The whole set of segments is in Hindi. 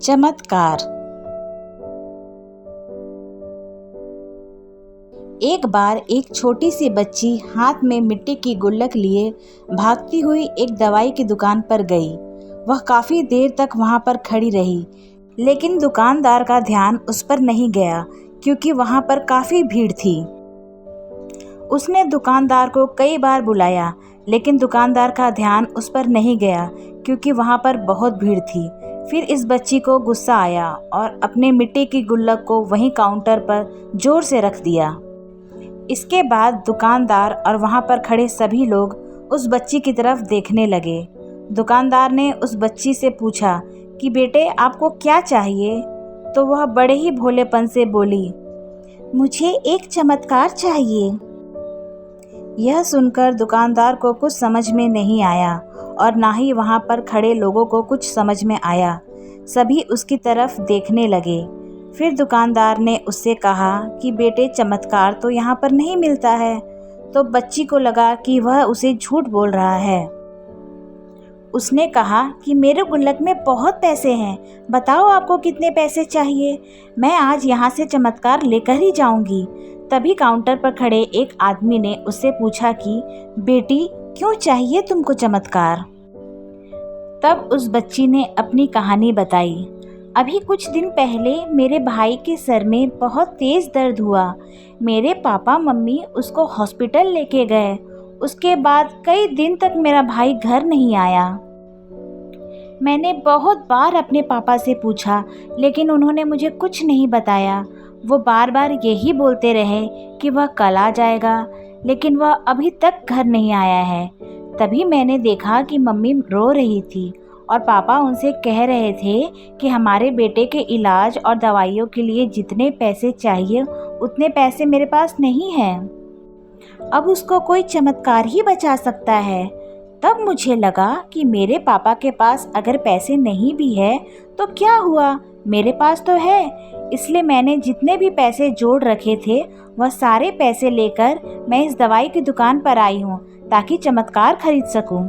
चमत्कार। एक बार एक छोटी सी बच्ची हाथ में मिट्टी की गुल्लक लिए भागती हुई एक दवाई की दुकान पर गई। वह काफी देर तक वहां पर खड़ी रही, लेकिन दुकानदार का ध्यान उस पर नहीं गया क्योंकि वहां पर काफी भीड़ थी। उसने दुकानदार को कई बार बुलाया, लेकिन दुकानदार का ध्यान उस पर नहीं गया क्योंकि वहां पर बहुत भीड़ थी। फिर इस बच्ची को गुस्सा आया और अपने मिट्टी की गुल्लक को वहीं काउंटर पर जोर से रख दिया। इसके बाद दुकानदार और वहां पर खड़े सभी लोग उस बच्ची की तरफ देखने लगे। दुकानदार ने उस बच्ची से पूछा कि बेटे, आपको क्या चाहिए? तो वह बड़े ही भोलेपन से बोली, मुझे एक चमत्कार चाहिए। यह सुनकर दुकानदार को कुछ समझ में नहीं आया और ना ही वहां पर खड़े लोगों को कुछ समझ में आया। सभी उसकी तरफ देखने लगे। फिर दुकानदार ने उससे कहा कि बेटे, चमत्कार तो यहाँ पर नहीं मिलता है। तो बच्ची को लगा कि वह उसे झूठ बोल रहा है। उसने कहा कि मेरे गुल्लक में बहुत पैसे हैं, बताओ आपको कितने पैसे चाहिए, मैं आज यहाँ से चमत्कार लेकर ही जाऊंगी। तभी काउंटर पर खड़े एक आदमी ने उससे पूछा कि बेटी, क्यों चाहिए तुमको चमत्कार? तब उस बच्ची ने अपनी कहानी बताई। अभी कुछ दिन पहले मेरे भाई के सर में बहुत तेज दर्द हुआ। मेरे पापा मम्मी उसको हॉस्पिटल लेके गए। उसके बाद कई दिन तक मेरा भाई घर नहीं आया। मैंने बहुत बार अपने पापा से पूछा, लेकिन उन्होंने मुझे कुछ नहीं बताया। वो बार बार यही बोलते रहे कि वह कल आ जाएगा, लेकिन वह अभी तक घर नहीं आया है। तभी मैंने देखा कि मम्मी रो रही थी और पापा उनसे कह रहे थे कि हमारे बेटे के इलाज और दवाइयों के लिए जितने पैसे चाहिए उतने पैसे मेरे पास नहीं हैं। अब उसको कोई चमत्कार ही बचा सकता है। तब मुझे लगा कि मेरे पापा के पास अगर पैसे नहीं भी है तो क्या हुआ, मेरे पास तो है। इसलिए मैंने जितने भी पैसे जोड़ रखे थे वह सारे पैसे लेकर मैं इस दवाई की दुकान पर आई हूँ ताकि चमत्कार खरीद सकूं।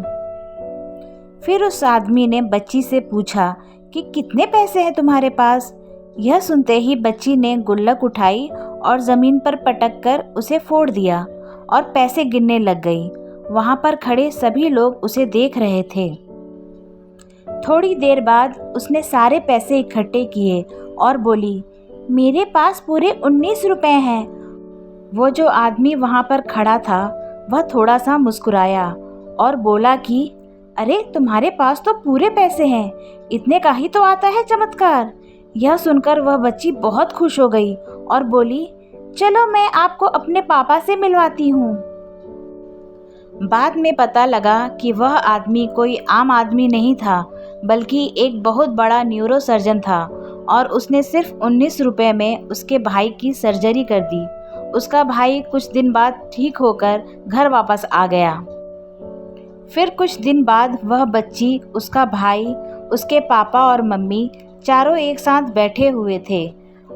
फिर उस आदमी ने बच्ची से पूछा कि कितने पैसे हैं तुम्हारे पास? यह सुनते ही बच्ची ने गुल्लक उठाई और ज़मीन पर पटक कर उसे फोड़ दिया और पैसे गिनने लग गई। वहां पर खड़े सभी लोग उसे देख रहे थे। थोड़ी देर बाद उसने सारे पैसे इकट्ठे किए और बोली, मेरे पास पूरे 19 रुपए हैं। वो जो आदमी वहां पर खड़ा था वह थोड़ा सा मुस्कुराया और बोला कि अरे, तुम्हारे पास तो पूरे पैसे हैं, इतने का ही तो आता है चमत्कार। यह सुनकर वह बच्ची बहुत खुश हो गई और बोली, चलो मैं आपको अपने पापा से मिलवाती हूँ। बाद में पता लगा कि वह आदमी कोई आम आदमी नहीं था, बल्कि एक बहुत बड़ा न्यूरो सर्जन था और उसने सिर्फ 19 रुपए में उसके भाई की सर्जरी कर दी। उसका भाई कुछ दिन बाद ठीक होकर घर वापस आ गया। फिर कुछ दिन बाद वह बच्ची, उसका भाई, उसके पापा और मम्मी चारों एक साथ बैठे हुए थे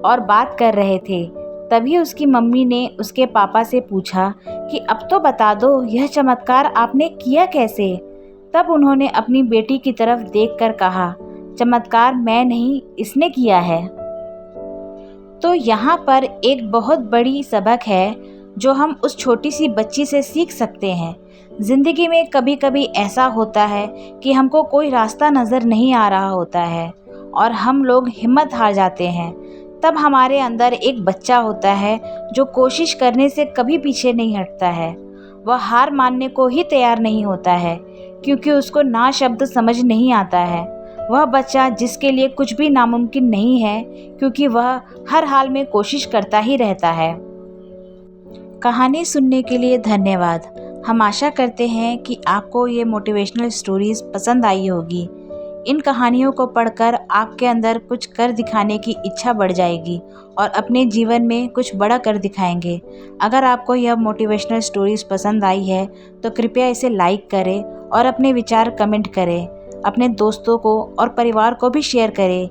और बात कर रहे थे। तभी उसकी मम्मी ने उसके पापा से पूछा कि अब तो बता दो, यह चमत्कार आपने किया कैसे? तब उन्होंने अपनी बेटी की तरफ देखकर कहा, चमत्कार मैं नहीं, इसने किया है। तो यहाँ पर एक बहुत बड़ी सबक है जो हम उस छोटी सी बच्ची से सीख सकते हैं। ज़िंदगी में कभी कभी ऐसा होता है कि हमको कोई रास्ता नज़र नहीं आ रहा होता है और हम लोग हिम्मत हार जाते हैं। तब हमारे अंदर एक बच्चा होता है जो कोशिश करने से कभी पीछे नहीं हटता है। वह हार मानने को ही तैयार नहीं होता है क्योंकि उसको ना शब्द समझ नहीं आता है। वह बच्चा जिसके लिए कुछ भी नामुमकिन नहीं है, क्योंकि वह हर हाल में कोशिश करता ही रहता है। कहानी सुनने के लिए धन्यवाद। हम आशा करते हैं कि आपको ये मोटिवेशनल स्टोरीज पसंद आई होगी। इन कहानियों को पढ़कर आपके अंदर कुछ कर दिखाने की इच्छा बढ़ जाएगी और अपने जीवन में कुछ बड़ा कर दिखाएंगे। अगर आपको यह मोटिवेशनल स्टोरीज पसंद आई है तो कृपया इसे लाइक करें और अपने विचार कमेंट करें। अपने दोस्तों को और परिवार को भी शेयर करें।